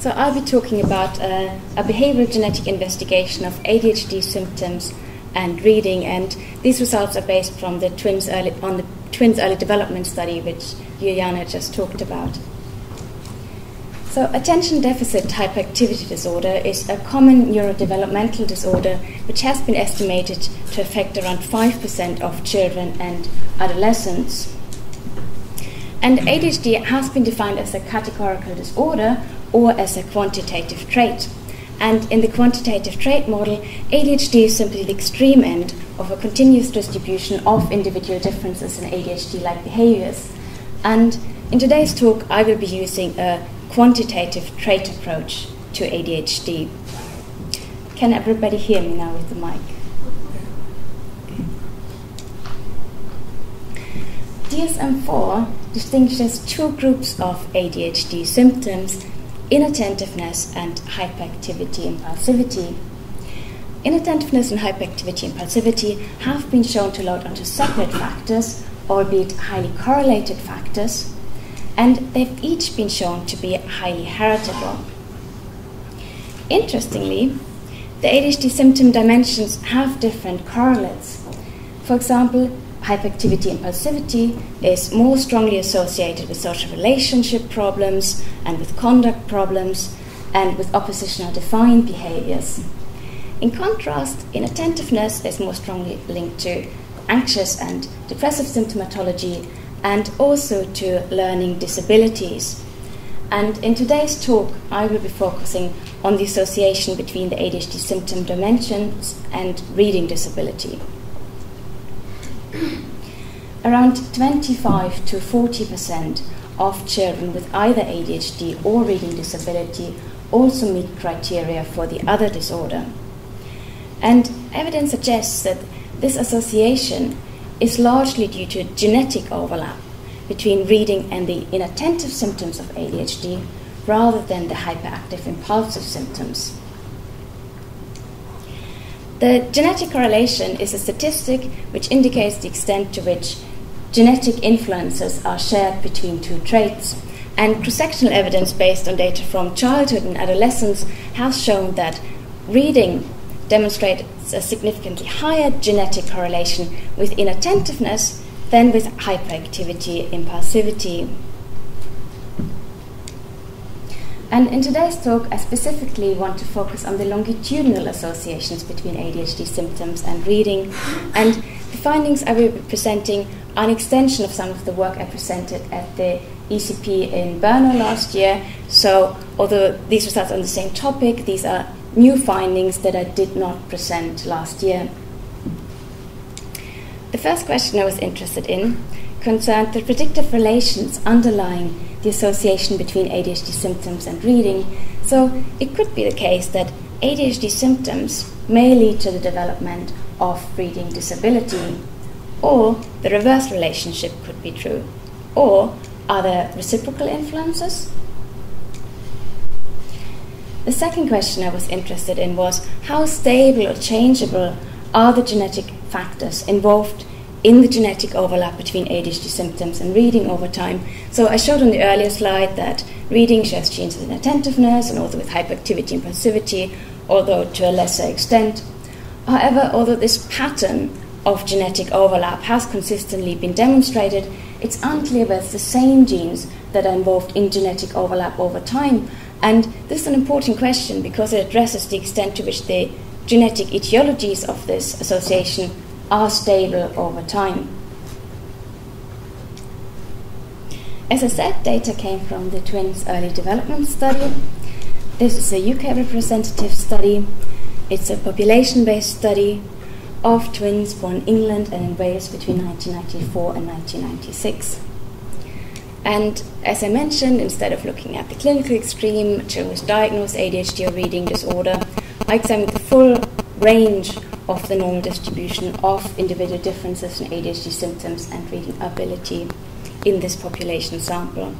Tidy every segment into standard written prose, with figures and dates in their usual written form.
So I'll be talking about a behavioral genetic investigation of ADHD symptoms and reading, and these results are based from the twins' early development study, which Juliana just talked about. So attention deficit hyperactivity disorder is a common neurodevelopmental disorder which has been estimated to affect around 5% of children and adolescents. And ADHD has been defined as a categorical disorder or as a quantitative trait. And in the quantitative trait model, ADHD is simply the extreme end of a continuous distribution of individual differences in ADHD-like behaviors. And in today's talk, I will be using a quantitative trait approach to ADHD. Can everybody hear me now with the mic? DSM-4 distinguishes two groups of ADHD symptoms: inattentiveness and hyperactivity impulsivity. Inattentiveness and hyperactivity impulsivity have been shown to load onto separate factors, albeit highly correlated factors, and they've each been shown to be highly heritable. Interestingly, the ADHD symptom dimensions have different correlates. For example, hyperactivity impulsivity is more strongly associated with social relationship problems and with conduct problems and with oppositional defiant behaviors. In contrast, inattentiveness is more strongly linked to anxious and depressive symptomatology and also to learning disabilities. And in today's talk, I will be focusing on the association between the ADHD symptom dimensions and reading disability. Around 25 to 40% of children with either ADHD or reading disability also meet criteria for the other disorder. And evidence suggests that this association is largely due to genetic overlap between reading and the inattentive symptoms of ADHD rather than the hyperactive impulsive symptoms. The genetic correlation is a statistic which indicates the extent to which genetic influences are shared between two traits, and cross-sectional evidence based on data from childhood and adolescence has shown that reading demonstrates a significantly higher genetic correlation with inattentiveness than with hyperactivity impulsivity. And in today's talk, I specifically want to focus on the longitudinal associations between ADHD symptoms and reading, and the findings I will be presenting are an extension of some of the work I presented at the ECP in Brno last year. So although these results are on the same topic, these are new findings that I did not present last year. The first question I was interested in concerned the predictive relations underlying the association between ADHD symptoms and reading. So it could be the case that ADHD symptoms may lead to the development of reading disability, or the reverse relationship could be true. Or are there reciprocal influences? The second question I was interested in was how stable or changeable are the genetic factors involved in the genetic overlap between ADHD symptoms and reading over time. So I showed on the earlier slide that reading shares genes with inattentiveness and also with hyperactivity impulsivity, although to a lesser extent. However, although this pattern of genetic overlap has consistently been demonstrated, it's unclear whether it's the same genes that are involved in genetic overlap over time. And this is an important question because it addresses the extent to which the genetic etiologies of this association are stable over time. As I said, data came from the twins' early development study. This is a UK representative study. It's a population-based study of twins born in England and in Wales between 1994 and 1996. And as I mentioned, instead of looking at the clinical extreme, children with diagnosed ADHD or reading disorder, I examined the full range of the normal distribution of individual differences in ADHD symptoms and reading ability in this population sample.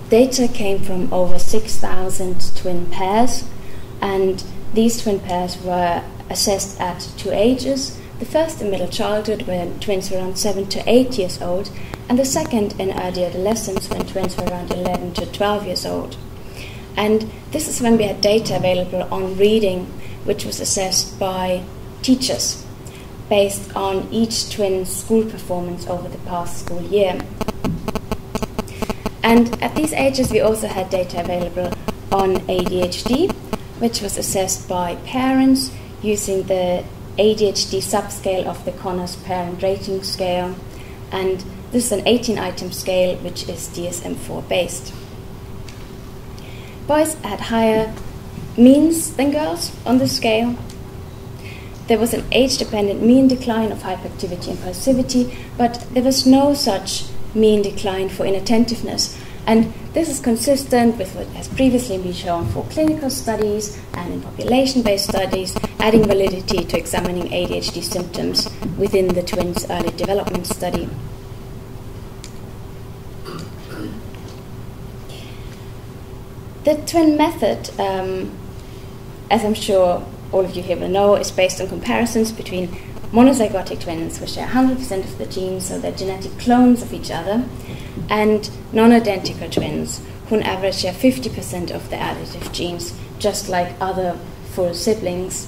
Data came from over 6,000 twin pairs, and these twin pairs were assessed at 2 ages, The first in middle childhood, when twins were around 7 to 8 years old, and the second in early adolescence, when twins were around 11 to 12 years old. And this is when we had data available on reading, which was assessed by teachers based on each twin's school performance over the past school year. And at these ages, we also had data available on ADHD, which was assessed by parents using the ADHD subscale of the Connors Parent Rating Scale. And this is an 18-item scale, which is DSM-4 based. Boys had higher means than girls on the scale. There was an age-dependent mean decline of hyperactivity and impulsivity, but there was no such mean decline for inattentiveness. And this is consistent with what has previously been shown for clinical studies and in population-based studies, adding validity to examining ADHD symptoms within the twins' early development study. The twin method, as I'm sure all of you here will know, is based on comparisons between monozygotic twins, which share 100% of the genes, so they're genetic clones of each other, and non-identical twins, who on average share 50% of the additive genes, just like other full siblings.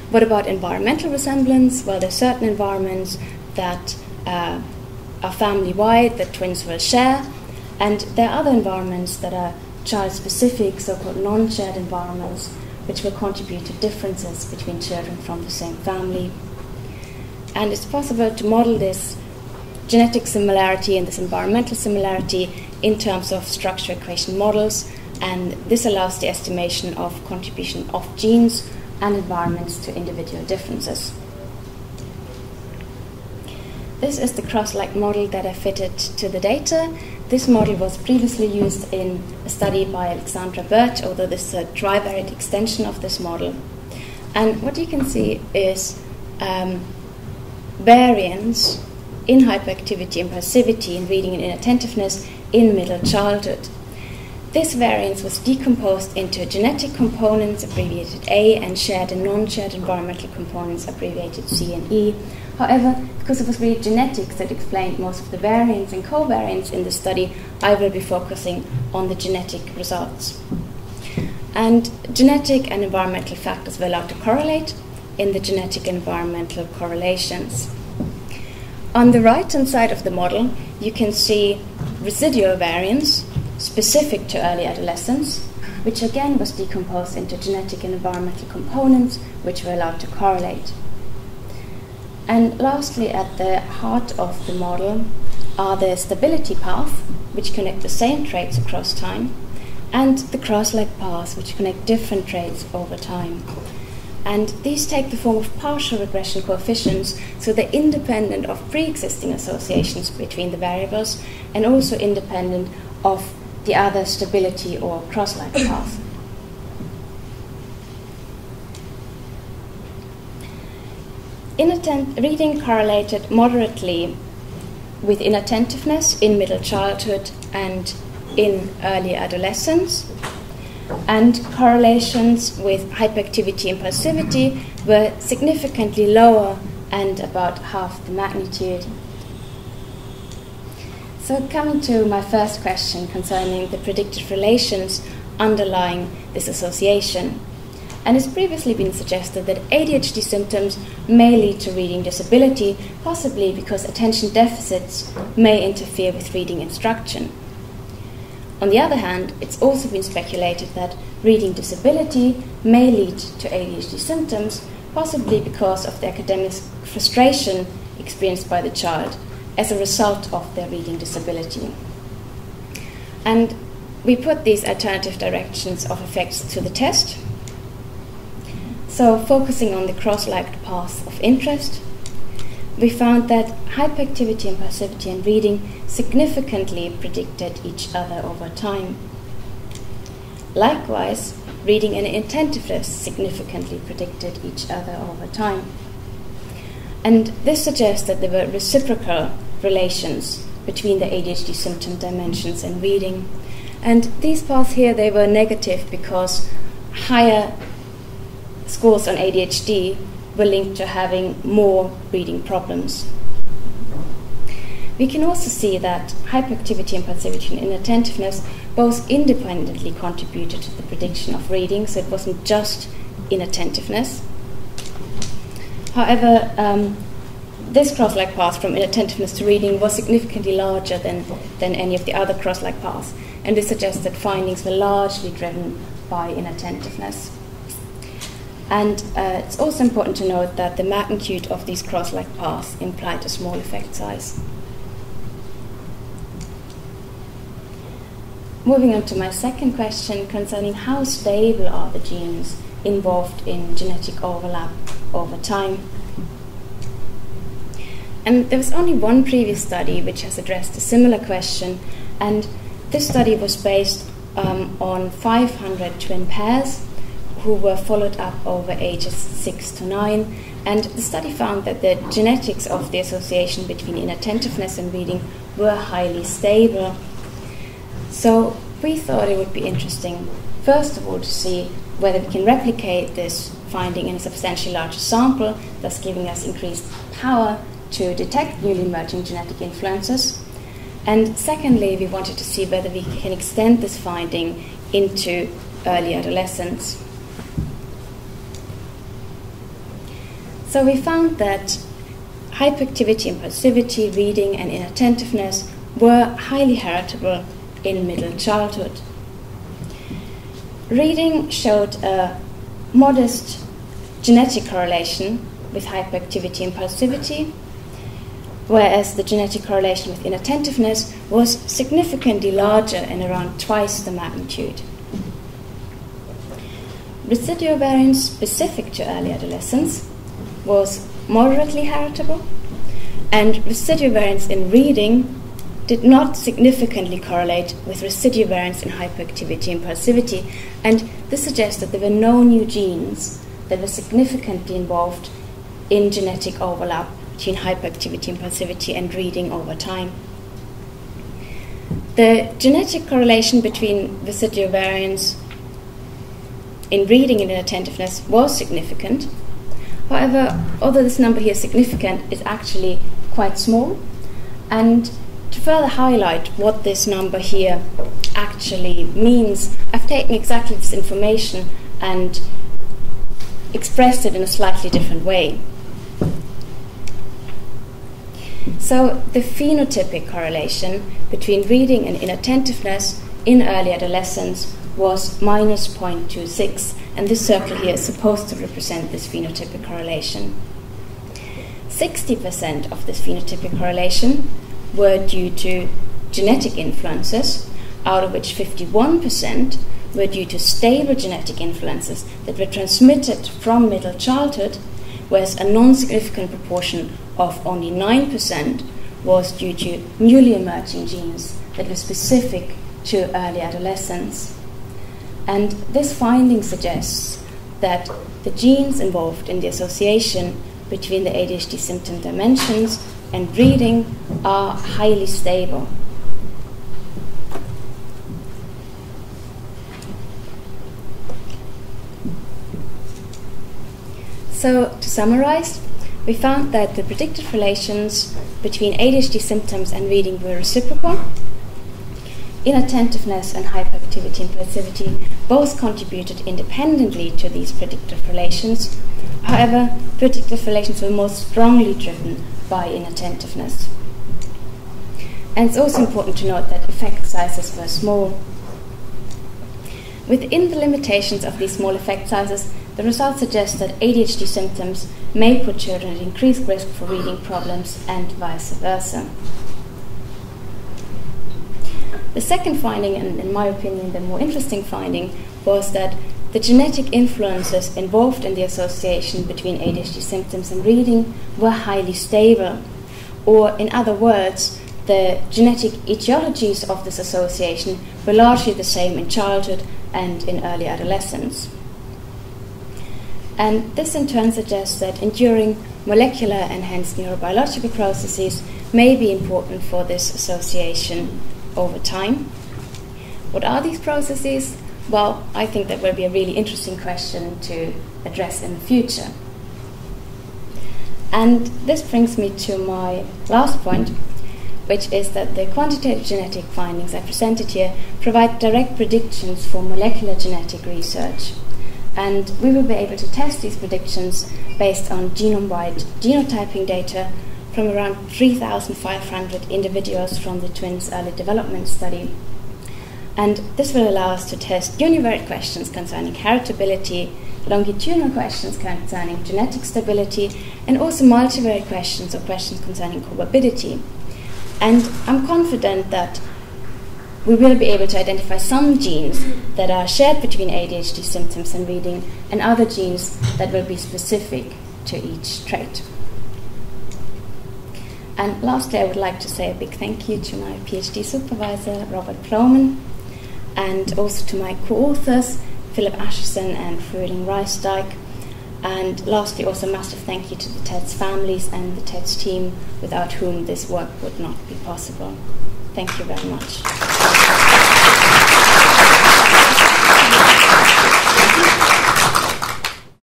What about environmental resemblance? Well, there are certain environments that are family-wide that twins will share, and there are other environments that are child-specific, so-called non-shared environments, which will contribute to differences between children from the same family. And it's possible to model this genetic similarity and this environmental similarity in terms of structure equation models, and this allows the estimation of contribution of genes and environments to individual differences. This is the cross-like model that I fitted to the data. This model was previously used in a study by Alexandra Birch, although this is a trivariate extension of this model. And what you can see is variance in hyperactivity and impulsivity, in reading and inattentiveness in middle childhood. This variance was decomposed into genetic components, abbreviated A, and shared and non-shared environmental components, abbreviated C and E. However, because it was really genetics that explained most of the variance and covariance in the study, I will be focusing on the genetic results. And genetic and environmental factors were allowed to correlate in the genetic and environmental correlations. On the right-hand side of the model, you can see residual variance specific to early adolescence, which again was decomposed into genetic and environmental components, which were allowed to correlate. And lastly, at the heart of the model are the stability paths, which connect the same traits across time, and the cross-like paths, which connect different traits over time. And these take the form of partial regression coefficients, so they're independent of pre-existing associations between the variables and also independent of the other stability or cross-like path. Reading correlated moderately with inattentiveness in middle childhood and in early adolescence, and correlations with hyperactivity and impulsivity were significantly lower and about half the magnitude. So coming to my first question concerning the predicted relations underlying this association. And it's previously been suggested that ADHD symptoms may lead to reading disability, possibly because attention deficits may interfere with reading instruction. On the other hand, it's also been speculated that reading disability may lead to ADHD symptoms, possibly because of the academic frustration experienced by the child as a result of their reading disability. And we put these alternative directions of effects to the test. So focusing on the cross-like paths of interest, we found that hyperactivity, impulsivity, and reading significantly predicted each other over time. Likewise, reading and inattentiveness significantly predicted each other over time. And this suggests that there were reciprocal relations between the ADHD symptom dimensions and reading. And these paths here, they were negative because higher scores on ADHD were linked to having more reading problems. We can also see that hyperactivity, impulsivity, and inattentiveness both independently contributed to the prediction of reading, so it wasn't just inattentiveness. However, this cross-like path from inattentiveness to reading was significantly larger than any of the other cross-like paths, and this suggests that findings were largely driven by inattentiveness. And it's also important to note that the magnitude of these cross-like paths implied a small effect size. Moving on to my second question concerning how stable are the genes involved in genetic overlap over time. And there was only one previous study which has addressed a similar question, and this study was based on 500 twin pairs who were followed up over ages 6 to 9, and the study found that the genetics of the association between inattentiveness and reading were highly stable. So we thought it would be interesting, first of all, to see whether we can replicate this finding in a substantially larger sample, thus giving us increased power to detect newly emerging genetic influences. And secondly, we wanted to see whether we can extend this finding into early adolescence. So we found that hyperactivity, impulsivity, reading, and inattentiveness were highly heritable in middle childhood. Reading showed a modest genetic correlation with hyperactivity, impulsivity, whereas the genetic correlation with inattentiveness was significantly larger and around twice the magnitude. Residual variance specific to early adolescence was moderately heritable, and residual variance in reading did not significantly correlate with residual variance in hyperactivity and impulsivity, and this suggests that there were no new genes that were significantly involved in genetic overlap between hyperactivity, impulsivity, and reading over time. The genetic correlation between residual variance in reading and inattentiveness was significant. However, although this number here is significant, it's actually quite small. And to further highlight what this number here actually means, I've taken exactly this information and expressed it in a slightly different way. So the phenotypic correlation between reading and inattentiveness in early adolescence was minus 0.26, and this circle here is supposed to represent this phenotypic correlation. 60% of this phenotypic correlation were due to genetic influences, out of which 51% were due to stable genetic influences that were transmitted from middle childhood, whereas a non-significant proportion of only 9% was due to newly emerging genes that were specific to early adolescence. And this finding suggests that the genes involved in the association between the ADHD symptom dimensions and reading are highly stable. So, to summarize, we found that the predicted relations between ADHD symptoms and reading were reciprocal. Inattentiveness and hyperactivity and impulsivity both contributed independently to these predictive relations. However, predictive relations were most strongly driven by inattentiveness. And it's also important to note that effect sizes were small. Within the limitations of these small effect sizes, the results suggest that ADHD symptoms may put children at increased risk for reading problems and vice versa. The second finding, and in my opinion the more interesting finding, was that the genetic influences involved in the association between ADHD symptoms and reading were highly stable. Or, in other words, the genetic etiologies of this association were largely the same in childhood and in early adolescence. And this in turn suggests that enduring molecular and hence neurobiological processes may be important for this association over time. What are these processes? Well, I think that will be a really interesting question to address in the future. And this brings me to my last point, which is that the quantitative genetic findings I presented here provide direct predictions for molecular genetic research. And we will be able to test these predictions based on genome-wide genotyping data from around 3,500 individuals from the twins' early development study. And this will allow us to test univariate questions concerning heritability, longitudinal questions concerning genetic stability, and also multivariate questions or questions concerning comorbidity. And I'm confident that we will be able to identify some genes that are shared between ADHD symptoms and reading, and other genes that will be specific to each trait. And lastly, I would like to say a big thank you to my PhD supervisor, Robert Ploman, and also to my co-authors, Philip Asherson and Fröhling Reisdijk. And lastly, also a massive thank you to the TEDS families and the TEDS team, without whom this work would not be possible. Thank you very much.